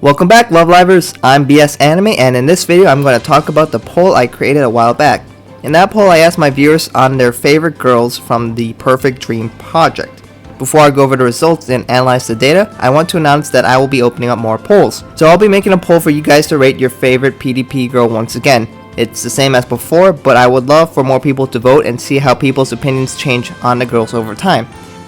Welcome back, Love Livers. I'm BS Anime, and in this video I'm going to talk about the poll I created a while back. In that poll I asked my viewers on their favorite girls from the Perfect Dream project. Before I go over the results and analyze the data, I want to announce that I will be opening up more polls. So I'll be making a poll for you guys to rate your favorite PDP girl once again. It's the same as before, but I would love for more people to vote and see how people's opinions change on the girls over time.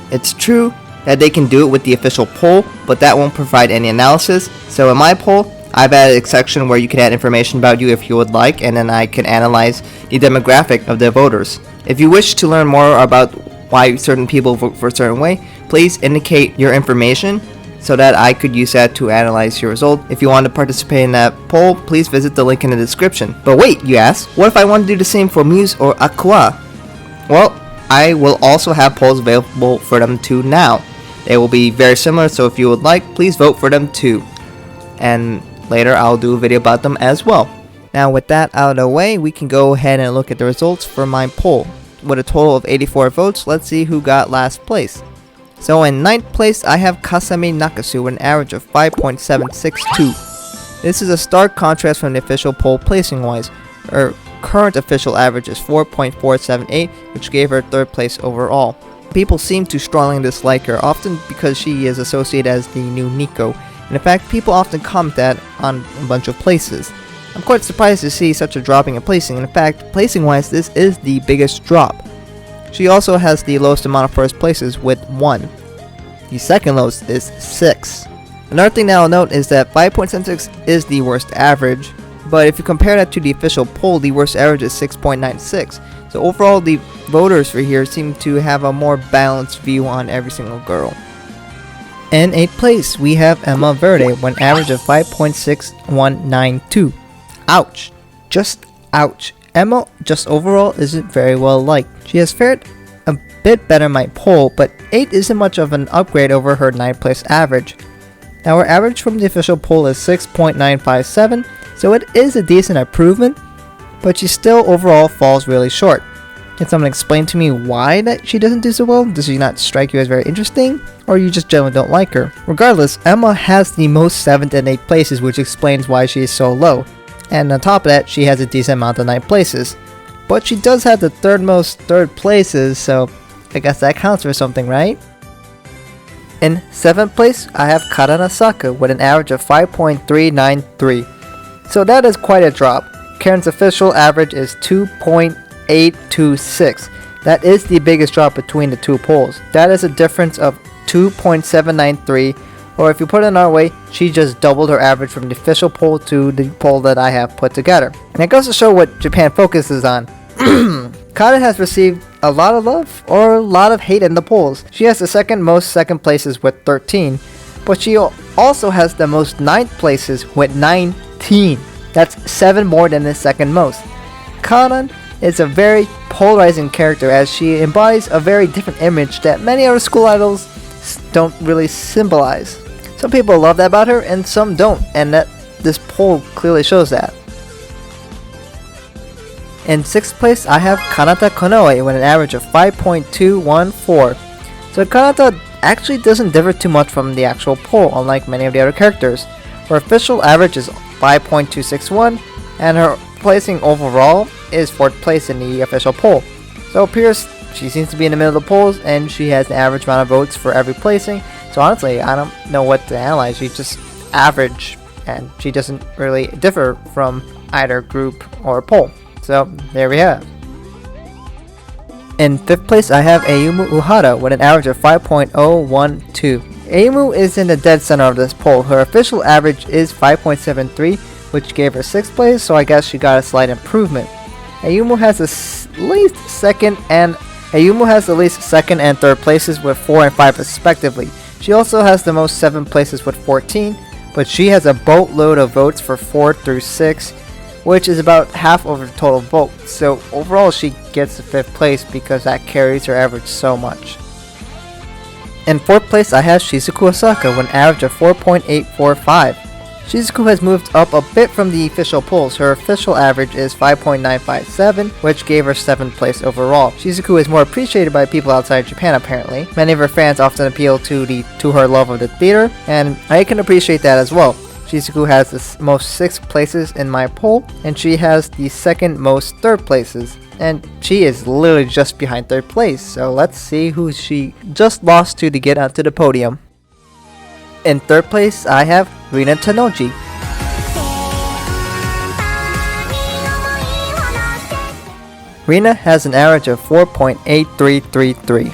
It's true that they can do it with the official poll, but that won't provide any analysis. So in my poll, I've added a section where you can add information about you if you would like, and then I can analyze the demographic of the voters. If you wish to learn more about why certain people vote for a certain way, please indicate your information so that I could use that to analyze your result. If you want to participate in that poll, please visit the link in the description. But wait, you ask, what if I want to do the same for Muse or Aqua? Well, I will also have polls available for them too now. They will be very similar, so if you would like, please vote for them too. And later I'll do a video about them as well. Now with that out of the way, we can go ahead and look at the results for my poll. With a total of 84 votes, let's see who got last place. So in 9th place, I have Kasami Nakasu with an average of 5.762. This is a stark contrast from the official poll placing wise. Her current official average is 4.478, which gave her 3rd place overall. People seem to strongly dislike her, often because she is associated as the new Nico, and in fact people often comment that on a bunch of places. I'm quite surprised to see such a dropping in placing, and in fact, placing wise this is the biggest drop. She also has the lowest amount of first places with 1. The second lowest is 6. Another thing that I'll note is that 5.76 is the worst average, but if you compare that to the official poll, the worst average is 6.96. So overall, the voters for here seem to have a more balanced view on every single girl. In 8th place, we have Emma Verde with an average of 5.6192. Ouch. Just ouch. Emma just overall isn't very well liked. She has fared a bit better in my poll, but 8 isn't much of an upgrade over her 9th place average. Now her average from the official poll is 6.957, so it is a decent improvement, but she still overall falls really short. Can someone explain to me why that she doesn't do so well? Does she not strike you as very interesting? Or you just generally don't like her? Regardless, Emma has the most 7th and 8th places, which explains why she is so low. And on top of that, she has a decent amount of 9th places. But she does have the 3rd most 3rd places, so I guess that counts for something, right? In 7th place, I have Karanasaka with an average of 5.393. So that is quite a drop. Karen's official average is 2.826. That is the biggest drop between the two polls. That is a difference of 2.793, or if you put it another way, she just doubled her average from the official poll to the poll that I have put together. And it goes to show what Japan focuses on. Karen has received a lot of love or a lot of hate in the polls. She has the 2nd most 2nd places with 13, but she also has the most 9th places with 19. That's 7 more than the 2nd most. Karan is a very polarizing character as she embodies a very different image that many other school idols don't really symbolize. Some people love that about her and some don't, and that this poll clearly shows that. In 6th place, I have Kanata Konoe with an average of 5.214. So Kanata actually doesn't differ too much from the actual poll, unlike many of the other characters. Her official average is 5.261, and her placing overall is 4th place in the official poll. So it appears she seems to be in the middle of the polls, and she has an average amount of votes for every placing. So honestly, I don't know what to analyze. She's just average, and she doesn't really differ from either group or poll. So there we have. In 5th place, I have Ayumu Umihara with an average of 5.012. Ayumu is in the dead center of this poll. Her official average is 5.73, which gave her 6th place, so I guess she got a slight improvement. Ayumu has the least 2nd and 3rd places with 4 and 5 respectively. She also has the most 7 places with 14, but she has a boatload of votes for 4 through 6, which is about half of the total vote. So overall she gets the 5th place because that carries her average so much. In 4th place, I have Shizuku Osaka with an average of 4.845. Shizuku has moved up a bit from the official polls. Her official average is 5.957, which gave her 7th place overall. Shizuku is more appreciated by people outside Japan apparently. Many of her fans often appeal to her love of the theater, and I can appreciate that as well. Shizuku has the most 6 places in my poll, and she has the second most 3rd places. And she is literally just behind 3rd place, so let's see who she just lost to get onto the podium. In 3rd place, I have Rina Tanoji. Rina has an average of 4.8333.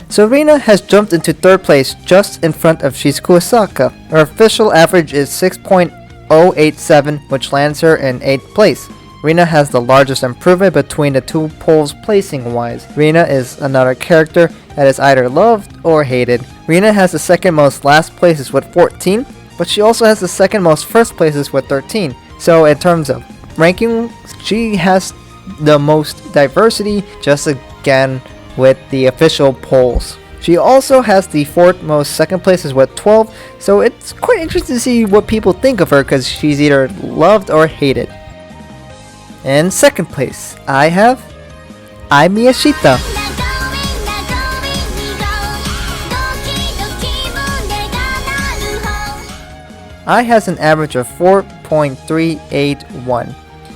So Rina has jumped into 3rd place just in front of Shizuku Osaka. Her official average is 6.087, which lands her in 8th place. Rina has the largest improvement between the 2 polls placing wise. Rina is another character that is either loved or hated. Rina has the second most last places with 14, but she also has the second most first places with 13. So in terms of ranking, she has the most diversity just again with the official polls. She also has the 4th most second places with 12, so it's quite interesting to see what people think of her because she's either loved or hated. In 2nd place, I have Ishita. I has an average of 4.381.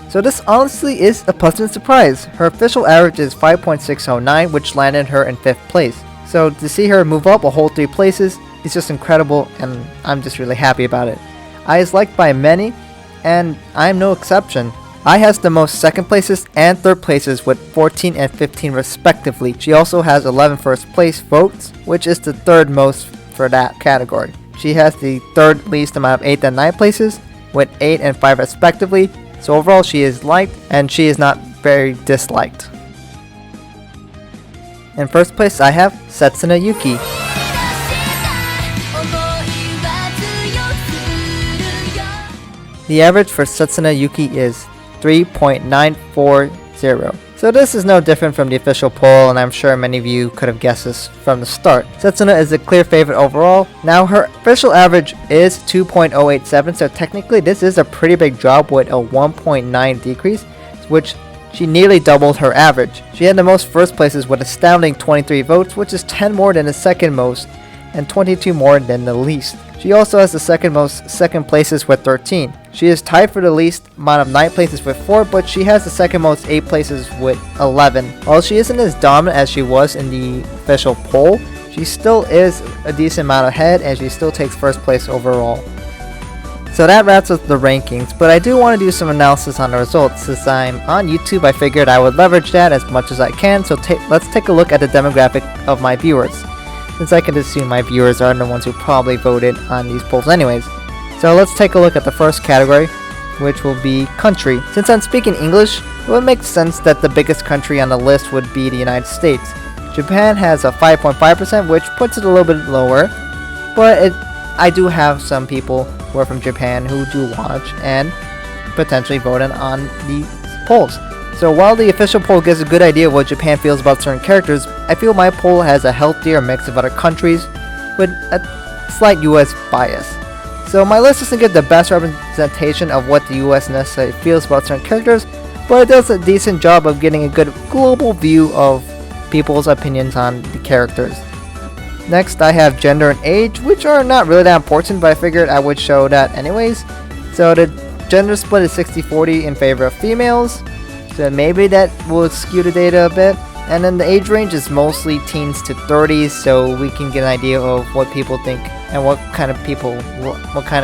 So this honestly is a pleasant surprise. Her official average is 5.609, which landed her in 5th place. So to see her move up a whole 3 places is just incredible, and I'm just really happy about it. I is liked by many, and I'm no exception. I has the most 2nd places and 3rd places with 14 and 15 respectively. She also has 11 first place votes, which is the 3rd most for that category. She has the 3rd least amount of 8th and 9th places with 8 and 5 respectively. So overall she is liked and she is not very disliked. In 1st place I have Setsuna Yuki. The average for Setsuna Yuki is 3.940. So this is no different from the official poll, and I'm sure many of you could have guessed this from the start. Setsuna is a clear favorite overall. Now her official average is 2.087, so technically this is a pretty big drop with a 1.9 decrease, which she nearly doubled her average. She had the most first places with astounding 23 votes, which is 10 more than the second most, and 22 more than the least. She also has the second most second places with 13. She is tied for the least amount of 9 places with 4, but she has the second most 8 places with 11. While she isn't as dominant as she was in the official poll, she still is a decent amount ahead and she still takes 1st place overall. So that wraps up the rankings, but I do want to do some analysis on the results. Since I'm on YouTube, I figured I would leverage that as much as I can, so let's take a look at the demographic of my viewers, since I can assume my viewers are the ones who probably voted on these polls anyways. So let's take a look at the first category, which will be country. Since I'm speaking English, it would make sense that the biggest country on the list would be the United States. Japan has a 5.5%, which puts it a little bit lower, but I do have some people who are from Japan who do watch and potentially vote on the polls. So while the official poll gives a good idea of what Japan feels about certain characters, I feel my poll has a healthier mix of other countries with a slight US bias. So my list doesn't get the best representation of what the US necessarily feels about certain characters, but it does a decent job of getting a good global view of people's opinions on the characters. Next I have gender and age, which are not really that important, but I figured I would show that anyways. So the gender split is 60-40 in favor of females, so maybe that will skew the data a bit. And then the age range is mostly teens to 30s, so we can get an idea of what people think and what kind of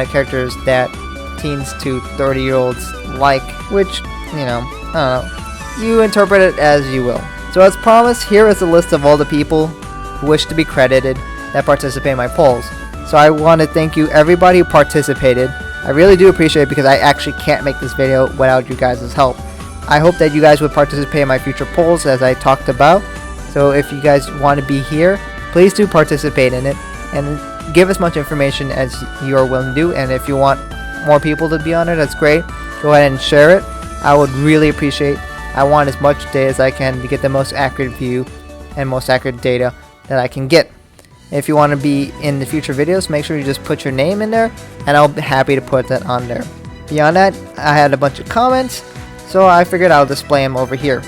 characters that teens to 30-year-olds like, which, you know, I don't know. You interpret it as you will. So as promised, here is a list of all the people who wish to be credited that participate in my polls. So I want to thank you everybody who participated. I really do appreciate it because I actually can't make this video without you guys' help. I hope that you guys would participate in my future polls as I talked about. So if you guys want to be here, please do participate in it and give as much information as you are willing to do. And if you want more people to be on it, that's great. Go ahead and share it. I would really appreciate. I want as much data as I can to get the most accurate view and most accurate data that I can get. If you want to be in the future videos, make sure you just put your name in there and I'll be happy to put that on there. Beyond that, I had a bunch of comments, so I figured I'll display them over here.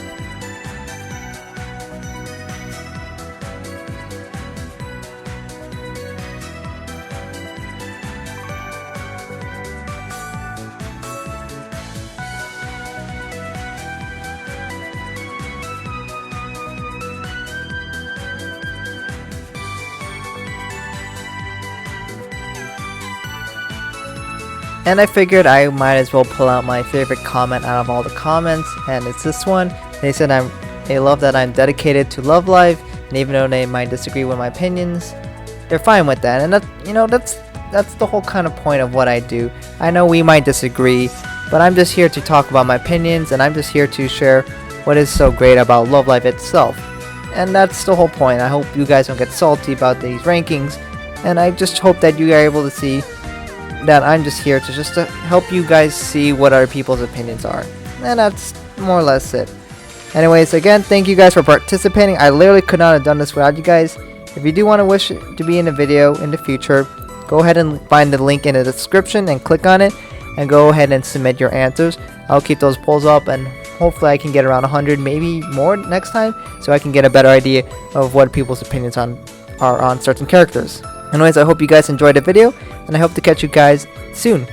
And I figured I might as well pull out my favorite comment out of all the comments, and it's this one. They said they love that I'm dedicated to love life, and even though they might disagree with my opinions, they're fine with that. And that's the whole kind of point of what I do. I know we might disagree, but I'm just here to talk about my opinions, and I'm just here to share what is so great about love life itself. And that's the whole point. I hope you guys don't get salty about these rankings, and I just hope that you are able to see that I'm just here to help you guys see what other people's opinions are. And that's more or less it. Anyways, again, thank you guys for participating. I literally could not have done this without you guys. If you do want to wish to be in a video in the future, go ahead and find the link in the description and click on it, and go ahead and submit your answers. I'll keep those polls up, and hopefully I can get around 100, maybe more next time, so I can get a better idea of what people's opinions are on certain characters. Anyways, I hope you guys enjoyed the video, and I hope to catch you guys soon.